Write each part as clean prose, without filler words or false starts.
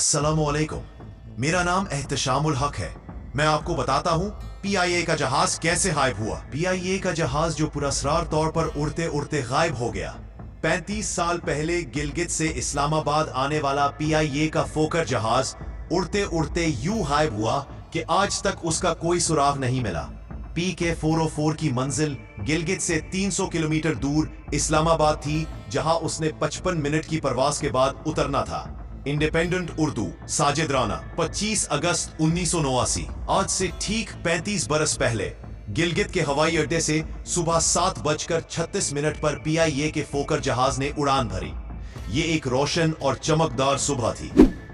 अस्सलामुअलैकुम। मेरा नाम एहतशामुल हक है। मैं आपको बताता हूँ PIA का जहाज कैसे गायब हुआ। PIA का जहाज जो पुरस्रार तौर पर उड़ते उड़ते गायब हो गया। 35 साल पहले गिलगित से इस्लामाबाद आने वाला PIA का फोकर जहाज उड़ते उड़ते यूं गायब हुआ कि आज तक उसका कोई सुराग नहीं मिला। PK-404 की मंजिल गिलगित से 300 किलोमीटर दूर इस्लामाबाद थी, जहां उसने 55 मिनट की परवास के बाद उतरना था। इंडिपेंडेंट उर्दू, साजिद राना, 25 अगस्त 1989। आज से ठीक 35 बरस पहले गिलगित के हवाई अड्डे से सुबह 7:36 पर PIA के फोकर जहाज ने उड़ान भरी। ये एक रोशन और चमकदार सुबह थी।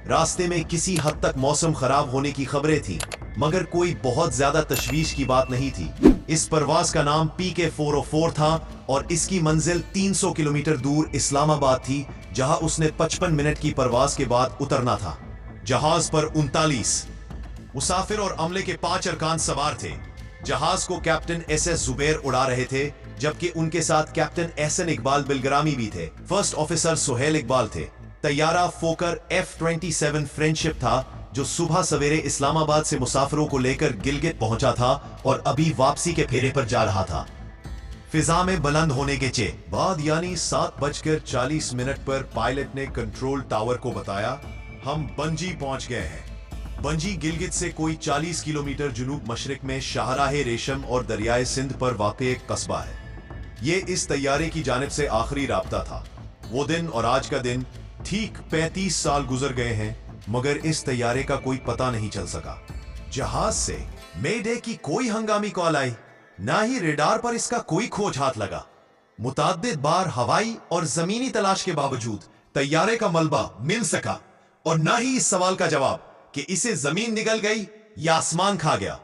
रास्ते में किसी हद तक मौसम खराब होने की खबरें थीं, मगर कोई बहुत ज्यादा तशवीश की बात नहीं थी। इस परवाज का नाम PK-404 था और इसकी मंजिल 300 किलोमीटर दूर इस्लामाबाद थी, जहां उसने 55 मिनट की परवाज के बाद उतरना था। जहाज पर 39 मुसाफिर और अमले के 5 अरकान सवार थे। जहाज को कैप्टन SS जुबैर उड़ा रहे थे, जबकि उनके साथ कैप्टन एहसन इकबाल बिलग्रामी भी थे। फर्स्ट ऑफिसर सुहेल इकबाल थे। तैयारा फोकर F-27 फ्रेंडशिप था, जो सुबह सवेरे इस्लामाबाद से मुसाफिरों को लेकर गिलगित पहुंचा था और अभी वापसी के फेरे पर जा रहा था। फिजा में बुलंद होने के बाद यानी 7:40 पर पायलट ने कंट्रोल टावर को बताया, हम बंजी पहुंच गए हैं। बंजी गिलगित से कोई 40 किलोमीटर जुनूब मशरिक में शाहराहे रेशम और दरियाए सिंध पर वाक़े एक कस्बा है। ये इस तैयारे की जानिब से आखिरी राब्ता था। वो दिन और आज का दिन ठीक 35 साल गुजर गए हैं, मगर इस तैयारे का कोई पता नहीं चल सका। जहाज से मेडे की कोई हंगामी कॉल आई, ना ही रेडार पर इसका कोई खोज हाथ लगा। मुतअद्दिद बार हवाई और जमीनी तलाश के बावजूद तैयारे का मलबा मिल सका, और ना ही इस सवाल का जवाब कि इसे जमीन निगल गई या आसमान खा गया।